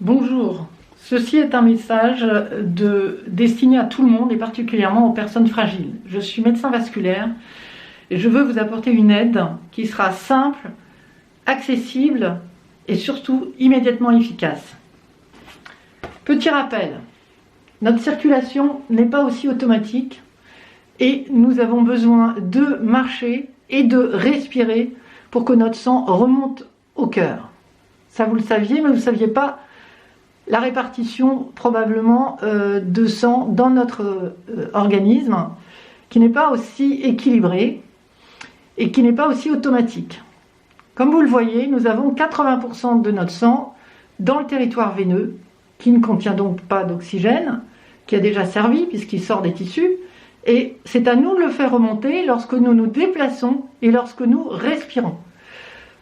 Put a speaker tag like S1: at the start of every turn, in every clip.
S1: Bonjour, ceci est un message destiné à tout le monde et particulièrement aux personnes fragiles. Je suis médecin vasculaire et je veux vous apporter une aide qui sera simple, accessible et surtout immédiatement efficace. Petit rappel, notre circulation n'est pas aussi automatique et nous avons besoin de marcher et de respirer pour que notre sang remonte au cœur. Ça vous le saviez, mais vous ne saviez pas la répartition probablement de sang dans notre organisme qui n'est pas aussi équilibrée et qui n'est pas aussi automatique. Comme vous le voyez, nous avons 80% de notre sang dans le territoire veineux qui ne contient donc pas d'oxygène, qui a déjà servi puisqu'il sort des tissus, et c'est à nous de le faire remonter lorsque nous nous déplaçons et lorsque nous respirons.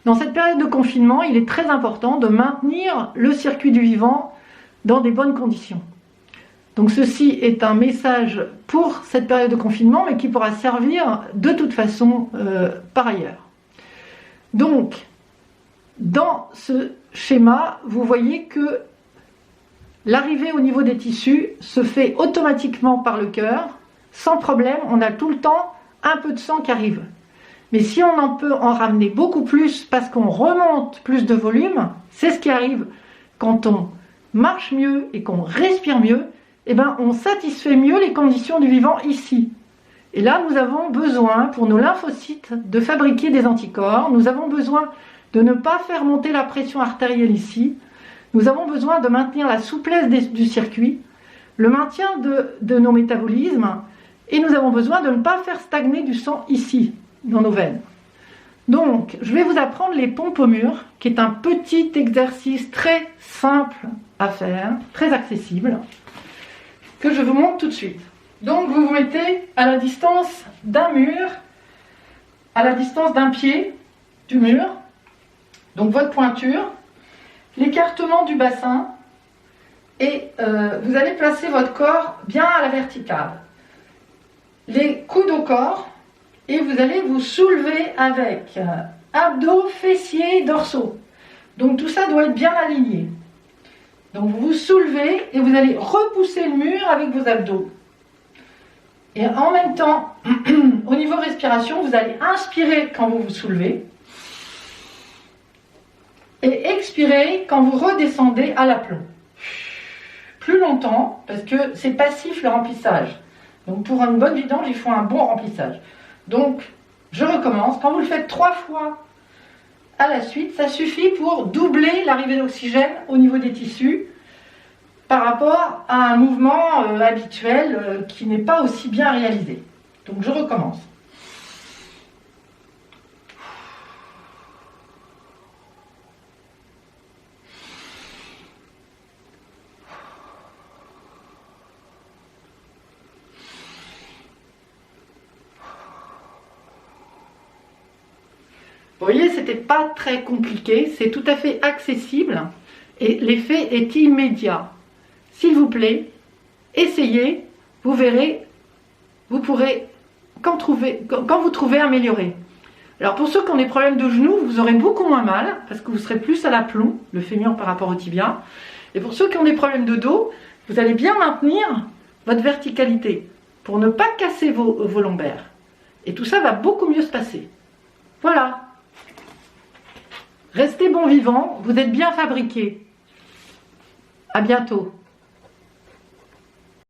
S1: Dans cette période de confinement, il est très important de maintenir le circuit du vivant dans des bonnes conditions. Donc ceci est un message pour cette période de confinement, mais qui pourra servir de toute façon par ailleurs. Donc, dans ce schéma, vous voyez que l'arrivée au niveau des tissus se fait automatiquement par le cœur, sans problème, on a tout le temps un peu de sang qui arrive. Mais si on en peut en ramener beaucoup plus parce qu'on remonte plus de volume, c'est ce qui arrive quand on marche mieux et qu'on respire mieux, eh ben on satisfait mieux les conditions du vivant ici. Et là, nous avons besoin, pour nos lymphocytes, de fabriquer des anticorps. Nous avons besoin de ne pas faire monter la pression artérielle ici. Nous avons besoin de maintenir la souplesse du circuit, le maintien de nos métabolismes, et nous avons besoin de ne pas faire stagner du sang ici, dans nos veines. Donc, je vais vous apprendre les pompes au mur, qui est un petit exercice très simple à faire, très accessible, que je vous montre tout de suite. Donc, vous vous mettez à la distance d'un mur, à la distance d'un pied du mur, donc votre pointure, l'écartement du bassin, et vous allez placer votre corps bien à la verticale. Les coudes au corps, et vous allez vous soulever avec abdos, fessiers, dorsaux. Donc tout ça doit être bien aligné. Donc vous vous soulevez et vous allez repousser le mur avec vos abdos. Et en même temps, au niveau respiration, vous allez inspirer quand vous vous soulevez et expirer quand vous redescendez à l'aplomb. Plus longtemps, parce que c'est passif le remplissage. Donc pour une bonne vidange, il faut un bon remplissage. Donc, je recommence. Quand vous le faites 3 fois à la suite, ça suffit pour doubler l'arrivée d'oxygène au niveau des tissus par rapport à un mouvement habituel qui n'est pas aussi bien réalisé. Donc, je recommence. Vous voyez, c'était pas très compliqué, c'est tout à fait accessible et l'effet est immédiat. S'il vous plaît, essayez, vous verrez, vous pourrez, quand vous trouvez, améliorer. Alors pour ceux qui ont des problèmes de genoux, vous aurez beaucoup moins mal parce que vous serez plus à l'aplomb, le fémur par rapport au tibia. Et pour ceux qui ont des problèmes de dos, vous allez bien maintenir votre verticalité pour ne pas casser vos lombaires. Et tout ça va beaucoup mieux se passer. Voilà. Restez bon vivant, vous êtes bien fabriqués. À bientôt.